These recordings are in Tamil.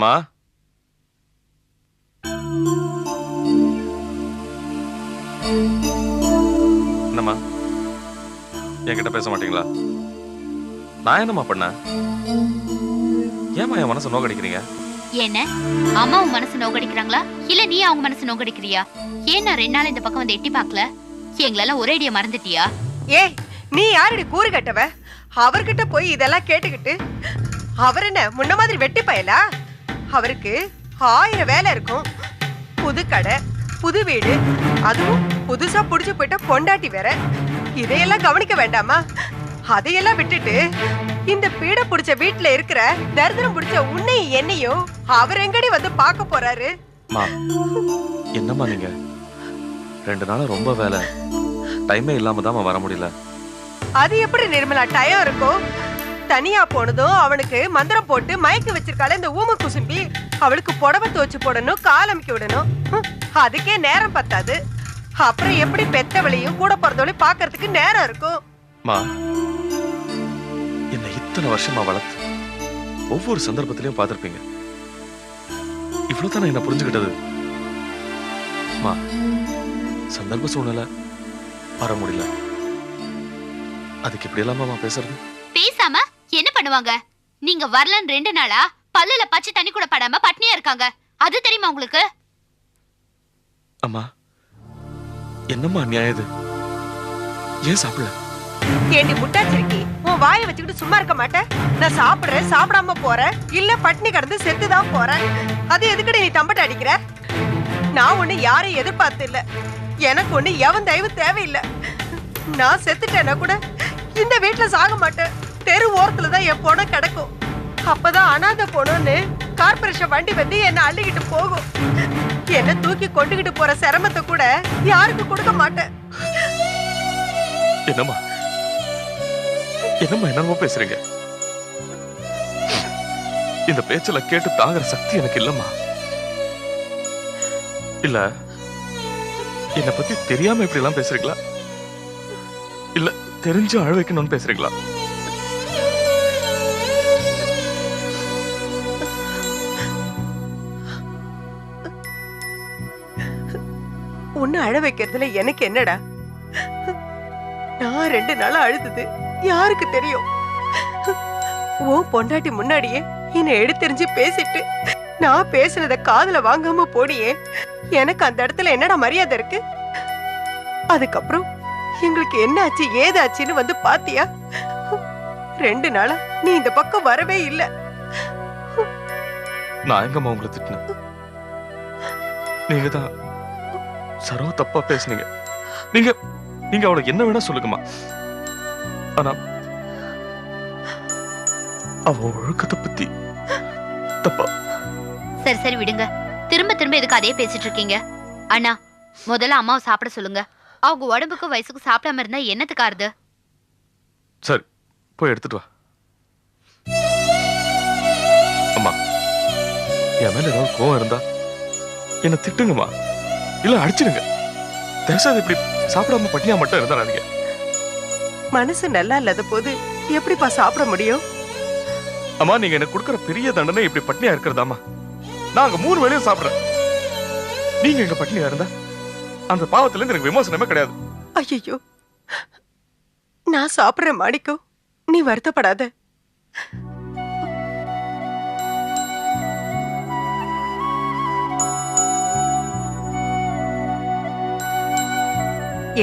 மா என்னம்மா என்கிட்ட பேச மாட்டீங்களா? நான் என்னம்மா பண்ணேன்? ஏமா என் மனசை நோக்கடிக்கிறீங்க? என்ன அம்மா உன் மனசு நோக்கடிக்கிறாங்களா இல்ல நீ அவங்க மனசு நோக்கடிக்கிறியா? ஏன் நான் 2 நாள் இந்த பக்கம் வந்து எட்டி பார்க்கல? எங்களெல்லாம் ஒரே அடியா மறந்துட்டியா? ஏய், நீ யாரடி கூறு கட்டவ? அவர்கிட்ட போய் இதெல்லாம் கேட்டுக்கிட்டு அவர் என்ன முன்ன மாதிரி வெட்டி பயலா? அவருக்கு 1000 வேலை இருக்கும். புது கடை, புது வீடு, அதுவும் புதுசா புடிச்சு போயிட்ட பொண்டாட்டி வேற. இதையெல்லாம் கவனிக்க வேண்டாமா? அதையெல்லாம் விட்டுட்டு இந்த பீட புடிச்ச வீட்டுல இருக்கிற தரித்திரம் புடிச்ச உன்னையும் என்னையும் அவர் எங்கடி வந்து பார்க்க போறாரு? என்னம்மா நீங்க 2 நாளா ரொம்ப வேலை, டைமே இல்லாம தான் வர முடியல. அது எப்படி நிர்மலா டயம் இருக்கும்? தனியா போனதும் அவனுக்கு மந்திரம் போட்டு மயக்க வச்சிருக்காளே இந்த ஊம குசும்பி. அவளுக்கு புடவை துவச்சு போடணும், கால் அமைக்க விடணும். அதுக்கே நேரம் பத்தாது. அப்புறம் எப்படி பெத்தவளையும் கூட பிறந்தவளையும் பாக்குறதுக்கு நேரம் இருக்கும்? என்ன இத்தனை வருஷமா வளர்த்து ஒவ்வொரு சந்தர்ப்பத்திலையும் பார்த்திருப்பீங்க. இவ்வளவுதான் என்ன புரிஞ்சுக்கிட்டது. சந்தர்ப்ப சூழ்நிலை வர முடியல. அதுக்கு இப்படி இல்லாம பேசுறது? பேசாம என்ன பண்ணுவாங்க? நீங்க வரலன்னு 2 நாளா பல்லுல பச்சை தண்ணி கூட படாம பட்னியா இருக்காங்க. அது தெரியுமா உங்களுக்கு? அம்மா என்னம்மா அநியாயம் இது? ஏன் சாப்பிடல? ஏண்டி முட்டாச்சிருக்கி, உன் வாயை வச்சுக்கிட்டு சும்மா இருக்க மாட்டேன்? நான் சாப்பிடுறேன், சாப்பிடாம போறேன், இல்ல பட்னி கடந்து செத்துதான் போறேன். அது எதுக்கடி நீ தம்பட்ட அடிக்கிற? நான் ஒண்ணு யாரையும் எதிர்பார்த்து இல்ல. எனக்கு ஒண்ணு எவன் தயவு தேவையில்லை. நான் செத்துட்டேன்னா கூட இந்த வீட்டுல சாக மாட்டேன். தெரு ஓரத்துலதான் என் பொணம் கிடக்கும். அப்பதான் அனாதை பொண்ணுன்னு கார்பரேஷன் வண்டி வந்து என்ன அள்ளிக்கிட்டு போகும். என்ன தூக்கி கொண்டுகிட்டு போற சிரமத்தை கூட யாருக்கு கொடுக்க மாட்டேன். என்னம்மா என்னம்மா என்னமோ பேசுறீங்க? இந்த பேச்சல கேட்டு தாங்குற சக்தி எனக்கு இல்லம்மா. இல்ல என்ன பத்தி தெரியாம இப்படி எல்லாம் பேசுறீங்களா? இல்ல தெரிஞ்சு அழ வைக்கணும்னு பேசுறீங்களா? உன்னை அழ வைக்கிறதுல எனக்கு என்னடா? நான் 2 நாளா அழுதுது யாருக்கு தெரியும்? ஓ பொண்டாட்டி முன்னாடியே என்னை எடுத்தெறிஞ்சு பேசிட்டு நான் பேசுனத காதுல வாங்காம போடியே. எனக்கு அந்த இடத்துல என்னடா மரியாதை இருக்கு? அதுக்கப்புறம் எங்களுக்கு என்ன ஆச்சு ஏதாச்சுன்னு வந்து பாத்தியா? 2 நாளா நீ இந்த பக்கம் வரவே இல்லை. நான் எங்கம்மா உங்களை திட்டினேன்? நீங்க தான் சரோ தப்பா பேசுனீங்க. நீங்க அவளுக்கு என்ன வேணா சொல்லுங்கம்மா. ஆனா அவ ஒழுக்கத்தை பத்தி தப்பா. சரி சரி விடுங்க. திரும்ப திரும்ப எதுக்கு அதே பேசிட்டு இருக்கீங்க? அண்ணா முதல்ல அம்மாவை சாப்பிட சொல்லுங்க. அவங்க உடம்புக்கு வயசுக்கு சாப்பிடாம இருந்தா என்னத்துக்கு ஆறுது? சரி போய் எடுத்துட்டு வா. அம்மா என் மேல ஏதாவது கோவம் இருந்தா என்ன திட்டுங்கம்மா, இல்ல அடிச்சிடுங்க. தயவுசெய்து இப்படி சாப்பிடாம பட்டினியா மட்டும் இருந்தாங்க. மனசு நல்லா இல்லாத போது எப்படிப்பா சாப்பிட முடியும்? அம்மா நீங்க எனக்கு கொடுக்கற பெரிய தண்டனை இப்படி பட்டினியா இருக்கிறதாமா? நாங்க 3 வேளையும் சாப்பிடுறேன். நீங்க எங்க பட்டினியா இருந்தா அந்த பாவத்துல இருந்து எனக்கு விமோசனமே கிடையாது. ஐயோ நான் சாப்பிடுற மாணிக்கம், நீ வருத்தப்படாத.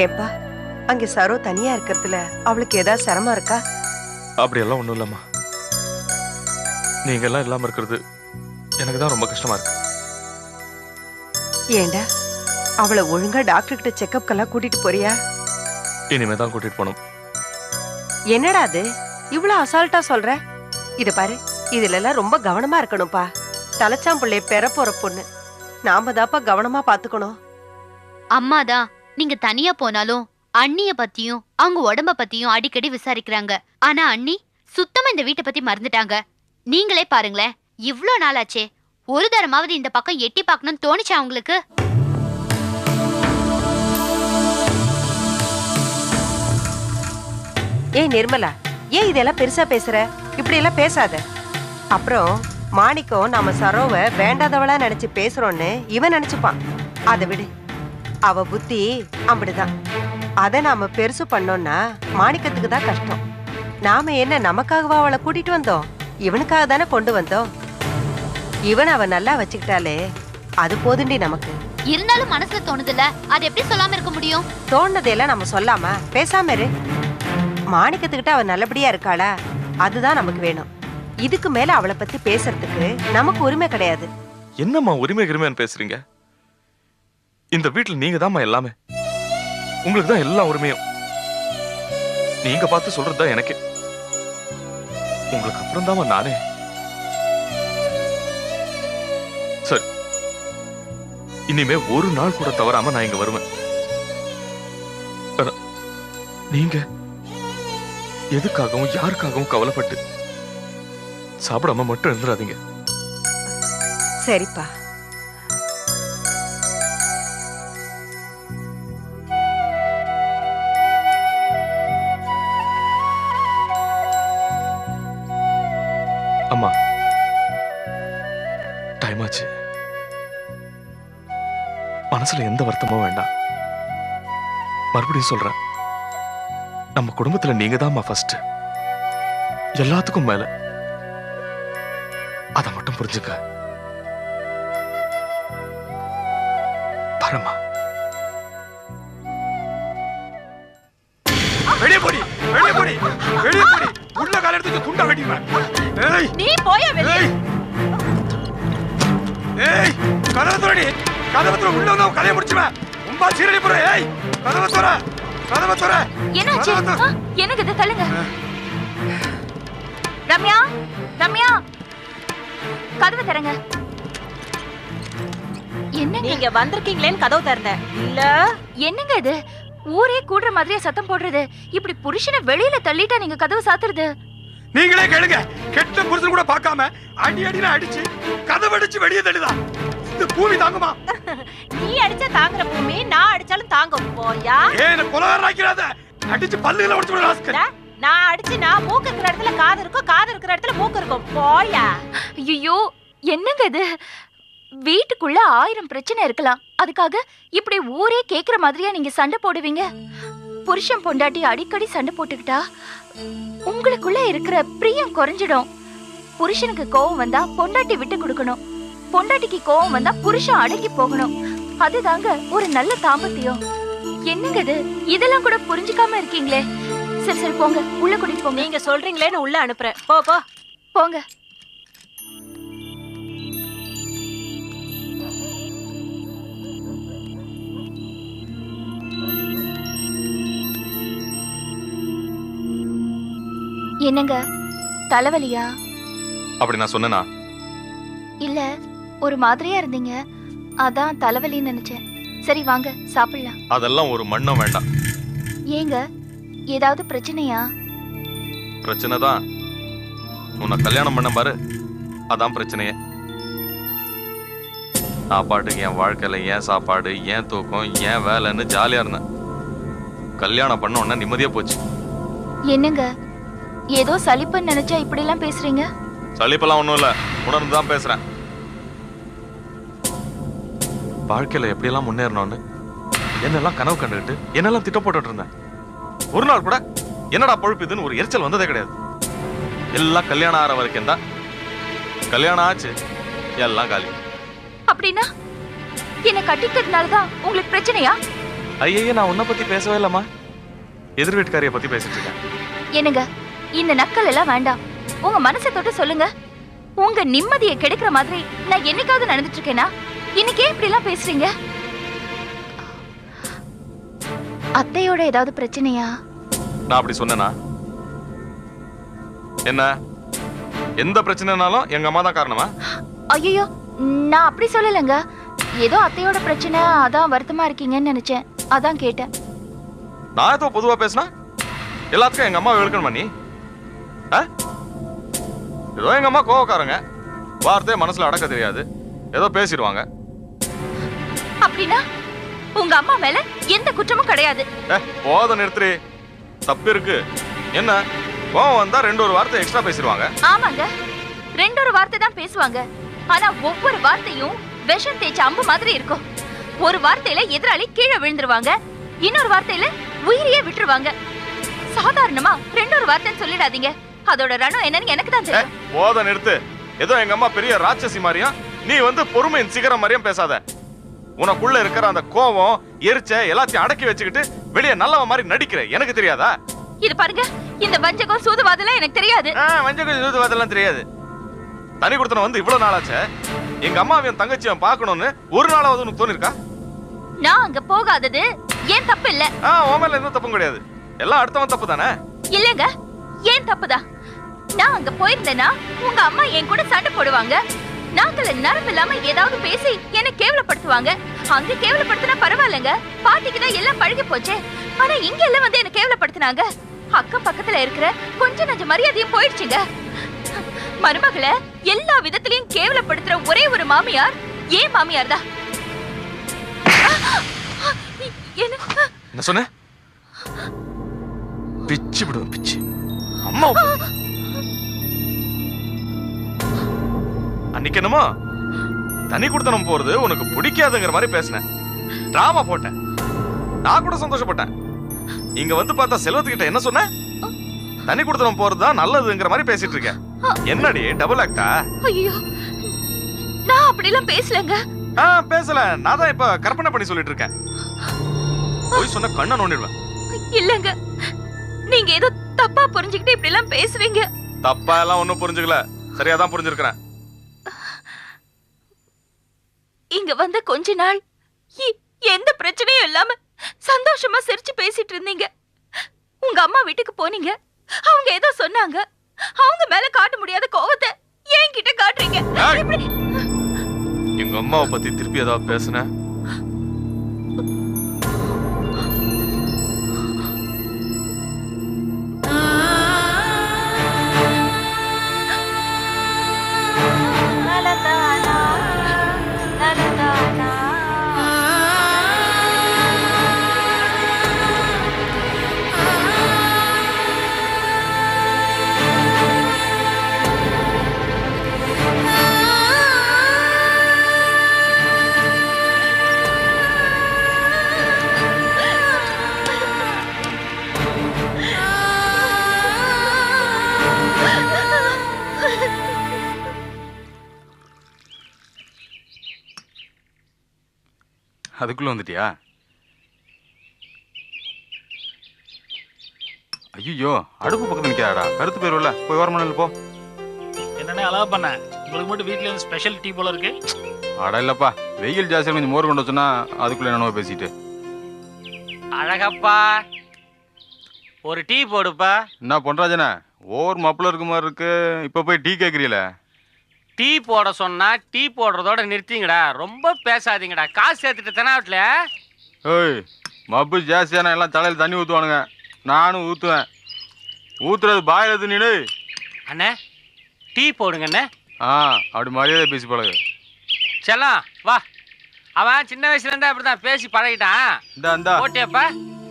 ஏப்பா அங்க சரோ தனியா இருக்கிறதுல அவளுக்கு ஏதாவது சிரமம் இருக்கா? அப்படி எல்லாம் ஒண்ணும் இல்லம்மா. நீங்க எல்லாம் இல்லாம இருக்கிறது எனக்கு தான் ரொம்ப கஷ்டமா இருக்கு. ஏண்டா அவளை ஒழுங்கா டாக்டர் கிட்ட செக்கப்க்கெல்லாம் கூட்டிட்டு போறியா? இனிமே தான் கூட்டிட்டு போகணும். என்னடா அது இவ்வளவு அசால்ட்டா சொல்ற? இத பாரு, இதுல எல்லாம் ரொம்ப கவனமா இருக்கணும்பா. தலைச்சாம்பிள்ளைய பெற போற பொண்ணு, நாம தாப்பா கவனமா பாத்துக்கணும். அம்மாதான் நீங்க தனியா போனாலும் அண்ணிய பத்தியும் அவங்க உடம்ப பத்தியும் அடிக்கடி விசாரிக்கிறாங்க. ஆனா அண்ணி சுத்தமா இந்த வீட்டை பத்தி மறந்துட்டாங்க. நீங்களே பாருங்களேன், இவ்ளோ நாளாச்சே, ஒரு தரமாவது இந்த பக்கம் எட்டி பார்க்கணும்னு தோணுச்சா உங்களுக்கு? ஏய் நிர்மலா, ஏன் இதெல்லாம் பெருசா பேசுற? இப்படி எல்லாம் பேசாத. அப்புறம் மாணிக்கம் நம்ம சரோவை வேண்டாதவளா நினைச்சு பேசுறோன்னு இவன் நினைச்சுப்பான். அதை விடு, அவ புத்தி அப்படிதான். அதை நாம பெருசு பண்ணோம்னா மாணிக்கத்துக்கு தான் கஷ்டம். நாம என்ன நமக்காகவா அவளை கூட்டிட்டு வந்தோம்? இவனுக்காக தானே கொண்டு வந்தோம். இவன் அவ நல்லா வச்சுக்கிட்டாலே அது போதுண்டி நமக்கு. இருந்தாலும் மனசுல தோணுதுல, அது எப்படி சொல்லாம இருக்க முடியும்? தோணுனதையெல்லாம் நம்ம சொல்லாம பேசாம இரு. மாணிக்கத்துக்கிட்ட அவ நல்லபடியா இருக்காளா, அதுதான் நமக்கு வேணும். இதுக்கு மேல அவளை பத்தி பேசுறதுக்கு நமக்கு உரிமை கிடையாது. என்னம்மா உரிமை கிருமைன்னு பேசுறீங்க? இந்த வீட்டுல நீங்க தான்மா எல்லாமே. உங்களுக்கு தான் எல்லா உரிமையும். நீங்க பார்த்து சொல்றதுதான் எனக்கு. உங்களுக்கு அப்புறம் தான்மா நானே. சரி, இனிமே ஒரு நாள் கூட தவறாம நான் இங்க வருவேன். நீங்க எதுக்காகவும் யாருக்காகவும் கவலைப்பட்டு சாப்பிடாம மட்டும் இருந்துடாதீங்க. சரிப்பா. அம்மா, டைம் ஆச்சு. மனசுல எந்த வருத்தமும் வேண்டாம். மறுபடியும் சொல்றேன், நம்ம குடும்பத்துல நீங்க தான் ஃபர்ஸ்ட், எல்லாத்துக்கும் மேல. அதை மட்டும் புரிஞ்சுக்க. பரமா, வெளியே போடி, வெளியே போடி, வெளியே போடி. உள்ள கால எடுத்து துண்டா வெட்டிடுவேன். ஏய், நீ போயா வெளியே. ஏய், கதவை திறடி. கதவை திற. உள்ள வந்து கதையை முடிச்சுவேன். உம்பா சீரடி போற. ஏய், கதவை திற, கதவை திற. என்னாச்சு? எனக்கு இது தள்ளுங்க. ரம்யா, ரம்யா, கதவை திறங்க. என்னங்க நீங்க வந்திருக்கீங்களேன்னு கதவு திறந்தேன். இல்ல என்னங்க இது? ஊரே கூடுற மாதிரியே சத்தம் போடுறது. இப்படி புருஷனை வெளியில தள்ளிட்டா நீங்க கதவு சாத்துறது? நீங்களே கேளுங்க. கெட்ட புருஷன் கூட பார்க்காம அடி அடினா அடிச்சு கதவை அடிச்சு வெளியே தள்ளுதா? இந்த பூமி தாங்குமா? நீ அடிச்சா தாங்குற பூமி, நான் அடிச்சாலும் தாங்கும். போயா. ஏன் கொலகார ஆக்கிறாத? அடிச்சு பல்லுகளை உடைச்சு விடுற ராஸ்கல். நான் அடிச்சு நான் மூக்கு இருக்கிற இடத்துல காது இருக்கும், காது இருக்கிற இடத்துல மூக்கு இருக்கும். போயா. ஐயோ, என்னங்க இது? வீட்டுக்குள்ள 1000 பிரச்சனை இருக்கலாம், அதுக்காக இப்படி ஊரே கேக்குற மாதிரியா நீங்க சண்டை போடுவீங்க? புருஷன் பொண்டாட்டி அடிக்கடி சண்டை போட்டுக்கிட்டா உங்களுக்குள்ள இருக்கிற பிரியம் குறைஞ்சிடும். புருஷனுக்கு கோவம் வந்தா பொண்டாட்டி விட்டு கொடுக்கணும், பொண்டாட்டிக்கு கோவம் வந்தா புருஷன் அடங்கி போகணும். அதுதாங்க ஒரு நல்ல தாம்பத்தியம். என்னங்க இது? இதெல்லாம் கூட புரிஞ்சுக்காம இருக்கீங்களே. சரி சரி, போங்க, உள்ள கூட்டிட்டு போங்க. நீங்க சொல்றீங்களேன்னு உள்ள அனுப்புறேன். போ போ போங்க. என்னங்க, தலைவலியா? அப்படி நான் சொன்னேனா? இல்ல, ஒரு மாதிரியா இருந்தீங்க, அதான் தலைவலின்னு நினைச்சேன். சரி வாங்க, சாப்பிடலாம். அதெல்லாம் ஒரு மண்ணும் வேண்டாம். ஏங்க, ஏதாவது பிரச்சனையா? பிரச்சனை தான். உன்னை கல்யாணம் பண்ண பாரு, அதான் பிரச்சனையே. சாப்பாட்டுக்கு என் வாழ்க்கையில ஏன் சாப்பாடு, ஏன் தூக்கம், ஏன் வேலைன்னு ஜாலியா இருந்தேன். கல்யாணம் பண்ண உடனே நிம்மதியா போச்சு. என்னங்க, ஏதோ சலிப்புன்னு நினைச்சா இப்படி எல்லாம் பேசுறீங்க? சலிப்பெல்லாம் ஒண்ணும் இல்ல, உணர்ந்துதான் பேசுறேன். வாழ்க்கையில எப்படியெல்லாம் முன்னேறணும்னு என்னெல்லாம் கனவு கண்டுகிட்டு என்னெல்லாம் திட்டம் போட்டுட்டு இருந்தேன். ஒரு நாள் கூட என்னடா பொழுப்பு இதுன்னு ஒரு எரிச்சல் வந்ததே கிடையாது. எல்லாம் கல்யாணம் ஆகிற வரைக்கும் தான். கல்யாணம் ஆச்சு, எல்லாம் காலி. அப்படின்னா என்ன கட்டிக்கிறதுனாலதான் உங்களுக்கு பிரச்சனையா? ஐயே, நான் உன்னை பத்தி பேசவே இல்லம்மா, எதிர் வீட்டுக்காரிய பத்தி பேசிட்டு இருக்கேன். என்னங்க, இந்த நக்கல் எல்லாம் வேண்டாம். உங்க மனசை தொட்டு சொல்லுங்க. உங்க நிம்மதியை கெடுக்கிற மாதிரி நான் என்னைக்காவது நடந்துட்டு இருக்கேனா? இன்னைக்கே இப்படி எல்லாம் பேசுறீங்க? அத்தையோட ஏதாவது பிரச்சனையா? நான் அப்படி சொன்னேனா? என்ன, எந்த பிரச்சனைனாலும் எங்க அம்மா தான் காரணமா? ஐயோ, நான் அப்படி சொல்லலைங்க. ஏதோ அத்தையோட பிரச்சனை, அதான் வருத்தமா இருக்கீங்கன்னு நினைச்சேன், அதான் கேட்டேன். நான் ஏதோ பொதுவா பேசினா எல்லாத்துக்கும் எங்க அம்மா வெளுக்கணுமா நீ? ஏதோ எங்க அம்மா கோவக்காரங்க, வார்த்தையை மனசுல அடக்க தெரியாது, ஏதோ பேசிடுவாங்க. அப்படின்னா உங்க அம்மா மேல எந்த குற்றமும் கிடையாது. போத நிறுத்துறி, தப்பு இருக்கு. என்ன, கோவம் வந்தா 2 ஒரு வார்த்தை எக்ஸ்ட்ரா பேசிடுவாங்க. ஆமாங்க, ரெண்டு ஒரு வார்த்தை தான் பேசுவாங்க. ஆனா ஒவ்வொரு வார்த்தையும் விஷம் தேய்ச்ச அம்பு மாதிரி இருக்கும். ஒரு வார்த்தையில எதிராளி கீழே விழுந்துருவாங்க, இன்னொரு வார்த்தையில உயிரையே விட்டுருவாங்க. சாதாரணமா ரெண்டு ஒரு வார்த்தைன்னு சொல்லிடாதீங்க. அதோட ரணம் என்னன்னு எனக்கு தான் தெரியும். போத நிறுத்து. ஏதோ எங்க அம்மா பெரிய ராட்சசி மாதிரியும் நீ வந்து பொறுமையின் சிகரம் மாதிரியும் பேசாத. உனக்குள்ள இருக்கிற அந்த கோவம் எரிச்ச எல்லாத்தையும் அடக்கி வச்சுக்கிட்டு வெளியே நல்லவ மாதிரி நடிக்கிற. எனக்கு தெரியாதா? இது பாருங்க, இந்த வஞ்சகம் சூதுவாதெல்லாம் எனக்கு தெரியாது. வஞ்சகம் சூதுவாதெல்லாம் தெரியாது. தனி கொடுத்தன வந்து இவ்வளவு நாளாச்சே. எங்க அம்மாவையும் தங்கச்சியும் பார்க்கணும்னு ஒரு நாளாவது உனக்கு தோணிருக்கா? நான் அங்க போகாதது ஏன் தப்பு இல்ல. உன் மேல எந்த தப்பும் கிடையாது. எல்லாம் அடுத்தவன் தப்பு தானே? இல்லங்க, ஏன் தப்புதான். நான் அங்க போயிருந்தேன்னா உங்க அம்மா என் கூட சண்டை போடுவாங்க. நாங்கள நரம்பு இல்லாம ஏதாவது பேசி என்ன கேவலப்படுத்துவாங்க. அங்க கேவலப்படுத்தினா பரவாயில்லங்க, பாட்டிக்கு தான் எல்லாம் பழகி போச்சே. ஆனா இங்க எல்லாம் வந்து என்ன கேவலப்படுத்தினாங்க. அக்கம் பக்கத்துல இருக்கிற கொஞ்ச நஞ்ச மரியாதையும் போயிடுச்சுங்க. மருமகளை எல்லா விதத்திலையும் கேவலப்படுத்துற ஒரே ஒரு மாமியார் ஏன் மாமியார் தான். என்ன சொன்ன? பிச்சு விடுவேன், பிச்சு. அம்மா அன்னைக்கு என்னமோ தனி கொடுத்தனம் போறது உனக்கு பிடிக்காதுங்கிற மாதிரி பேசினேன். டிராமா போட்டேன். நான் கூட சந்தோஷப்பட்டேன். இங்க வந்து பார்த்தா செல்வத்துக்கிட்ட என்ன சொன்ன? தனி கொடுத்தனம் போறதுதான் நல்லதுங்கிற மாதிரி பேசிட்டு இருக்க. என்னடி டபுள் ஆக்டா? ஐயோ, நான் அப்படி எல்லாம் பேசலங்க. பேசல. நான் தான் இப்ப கற்பனை பண்ணி சொல்லிட்டு இருக்கேன். போய் சொன்ன கண்ணை நோண்டிடுவேன். இல்லங்க, நீங்க ஏதோ தப்பா புரிஞ்சுக்கிட்டு இப்படி எல்லாம் பேசுறீங்க. தப்பா எல்லாம் ஒண்ணும் புரிஞ்சுக்கல, சரியாதான் புரிஞ்சிருக்கிறேன். இங்க வந்த கொஞ்ச நாள் எந்த பிரச்சனையும் இல்லாம சந்தோஷமா சிரிச்சு பேசிட்டு இருந்தீங்க. உங்க அம்மா வீட்டுக்கு போனீங்க, அவங்க ஏதோ சொன்னாங்க. அவங்க மேல காட்ட முடியாத கோவத்தை என்கிட்ட காட்டுறீங்க. எங்க அம்மாவை பத்தி திருப்பி ஏதாவது பேசுன? அதுக்குள்ள வந்துட்டியா? ஐயோ, அடுப்பு பக்கத்துல நிக்காடா. கருத்து போயிருவல. போய் ஓரமான போ. என்னன்னே அலவ பண்ண? உங்களுக்கு மட்டும் வீட்ல இருந்து ஸ்பெஷல் டீ போல இருக்கு. அட இல்லப்பா, வெயில் ஜாஸ்தியா கொஞ்சம் மோர் கொண்டு வச்சனா அதுக்குள்ள என்னவோ பேசிட்டு. அழகப்பா, ஒரு டீ போடுப்பா. என்ன பொன்ராஜனே, ஓவர் மப்புல இருக்க மாதிரி இருக்கு. இப்ப போய் டீ கேக்குறீல? டீ போட சொன்னா டீ போடுறதோட நிறுத்திங்கடா. ரொம்ப பேசாதீங்கடா. காசு சேர்த்துட்டு தெனாவட்ல. ஏய், மப்பு ஜாஸ்தியான எல்லாம் தலையில தண்ணி ஊத்துவானுங்க. நானும் ஊத்துவேன். ஊத்துறது பாயில தண்ணிடு. அண்ணே, டீ போடுங்கண்ணே. அப்படி மரியாதை பேசி பழகு. செல்லம் வா. அவன் சின்ன வயசுல இருந்தா அப்படிதான் பேசி பழகிட்டான். இந்தா ஓட்டேப்பா,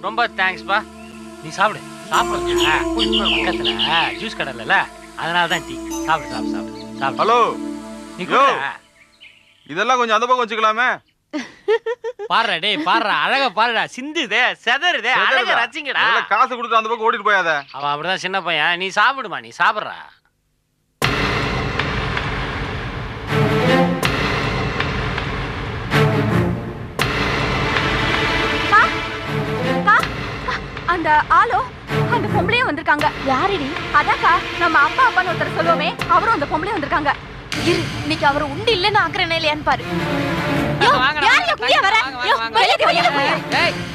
ரொம்ப தேங்க்ஸ்ப்பா. நீ சாப்பிடு. சாப்பிடுங்க. பக்கத்துல ஜூஸ் கடை இல்ல, அதனாலதான் டீ. சாப்பிடு சாப்பிடு சாப்பிடு. ஹலோ, நீ இதெல்லாம் கொஞ்சம் அந்த பக்கம் வச்சுக்கலாமே. பாடுறா டேய், பாடுறா. அழகா பாடுறா. சிந்துதே செதறுதே, அழகா ரசிங்கடா. காசு கொடுத்து அந்த பக்கம் ஓடிட்டு போயாத. அவன் அப்படிதான் சின்ன பையன். நீ சாப்பிடுமா, நீ சாப்பிடுறா. அந்த ஆளோ அந்த பொம்பளையும் வந்திருக்காங்க. யாரடி? அதாக்கா, நம்ம அப்பா அப்பான்னு ஒருத்தர் சொல்லுவோமே, அவரும் அந்த பொம்பளையும் வந்திருக்காங்க. இரு, இன்னைக்கு அவர் உண்டு இல்லன்னு ஆக்குறேனே இல்லையான்னு பாரு.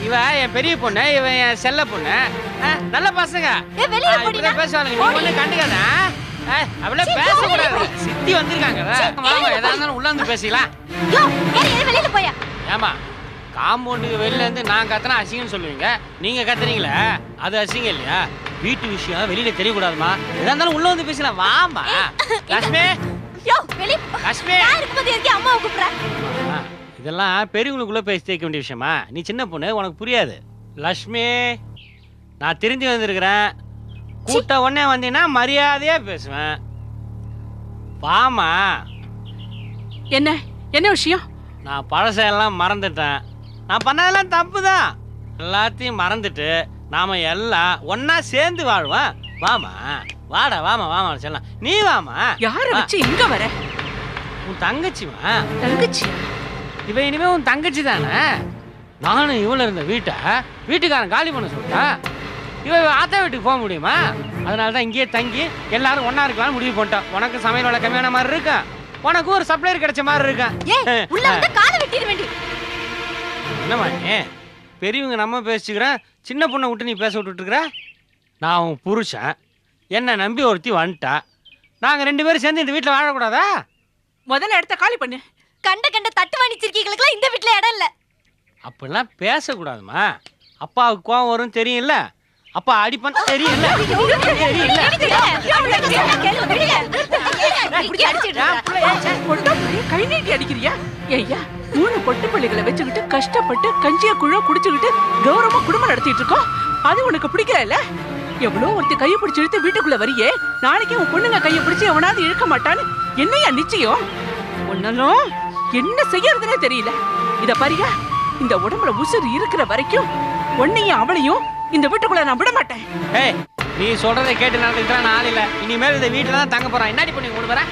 இவன் என் பெரிய பொண்ணு, இவன் என் செல்ல பொண்ணு. நல்ல பசங்க பேசுவாங்க. நீ ஒண்ணு கண்டுக்காத. அப்படியே பேசக்கூடாது. சித்தி வந்திருக்காங்க. எதா இருந்தாலும் உள்ள வந்து பேசிக்கலாம். வெளியில போயா? ஏமா, காம்பவுண்டுக்கு வெளில இருந்து நான் கத்துனா அசிங்கன்னு சொல்லுவீங்க. நீங்க கத்துறீங்களே, அது அசிங்கம் இல்லையா? வீட்டு விஷயம் வெளியில தெரியக்கூடாதுமா. எதா இருந்தாலும் உள்ள வந்து பேசலாம். வாமா லட்சுமி. லட்சுமி, அம்மாவை கூப்பிடுற. இதெல்லாம் பெரியவங்களுக்குள்ள பேசி தேய்க்க வேண்டிய விஷயமா? நீ சின்ன பொண்ணு, உனக்கு புரியாது. லட்சுமி, நான் திரும்பி வந்திருக்கிறேன். கூட்ட உடனே வந்தீங்கன்னா மரியாதையா பேசுவேன். வாமா. என்ன என்ன விஷயம்? நான் பழசையெல்லாம் மறந்துட்டேன். நான் பண்ணதெல்லாம் தப்பு தான். எல்லாத்தையும் மறந்துட்டு நாம எல்லாம் ஒன்னா சேர்ந்து வாழ்வோம். வாமா, வாடா, வாமா வாமா சொல்லலாம். நீ வாமா. யார வச்சு இங்க வர? உன் தங்கச்சிமா. தங்கச்சி? இவ இனிமே உன் தங்கச்சி தானே. நானும் இவ்வளவு இருந்த வீட்டுக்காரன் காலி பண்ண சொல்லிட்டேன். இவ ஆத்தா வீட்டுக்கு போக முடியுமா? அதனால தான் இங்கேயே தங்கி எல்லாரும் ஒன்னா இருக்கலாம்னு முடிவு பண்ணிட்டோம். உனக்கு சமையல் வேலை கம்மியான மாதிரி இருக்கா, உனக்கு ஒரு சப்ளையர் கிடைச்ச மாதிரி இருக்கா. என்னம்மா நீ பெரியவங்க நம்ம பேசிக்கிறேன், சின்ன பொண்ணை விட்டு நீ பேச விட்டுட்டு இருக்கிற? நான் உன் புருஷன், என்னை நம்பி ஒருத்தி வந்துட்டா. நாங்கள் 2 பேரும் சேர்ந்து இந்த வீட்டில் வாழக்கூடாதா? முதல்ல இடத்த காலி பண்ணு. கண்ட தட்டு வாணிச்சிருக்கீங்களுக்குலாம் இந்த வீட்டுல இடம் இல்ல. அப்படிலாம் பேசக்கூடாதுமா. அப்பாவுக்கு கோவம் வரும் தெரியும்ல. அப்பா அடிப்பன் தெரியும்ல. கை நீட்டி அடிக்கிறியா? ஐயா 3 பொட்டு பிள்ளைகளை வச்சுக்கிட்டு கஷ்டப்பட்டு கஞ்சிய குழ குடிச்சுக்கிட்டு கௌரவமா குடும்பம் நடத்திட்டு இருக்கோம். அது உனக்கு பிடிக்கல? எவ்வளவு ஒருத்தி கையை பிடிச்சு இழுத்து வீட்டுக்குள்ள வரியே, நாளைக்கு உன் பொண்ணுங்க கையை பிடிச்சு எவனாவது இழுக்க மாட்டான்னு என்னையா நிச்சயம்? ஒன்னாலும் என்ன செய்யறதுன்னே தெரியல. இத பாரியா, இந்த உடம்புல உசுறு இருக்கிற வரைக்கும் உன்னையும் அவளையும் இந்த வீட்டுக்குள்ள நான் விட மாட்டேன். ஏய், நீ சொல்றதை கேட்டு நடந்துக்கிட்டா நான் இல்ல. இனிமேல் இந்த வீட்டுல தான் தங்க போறான். என்னடி பண்ணி கொண்டு வரேன்?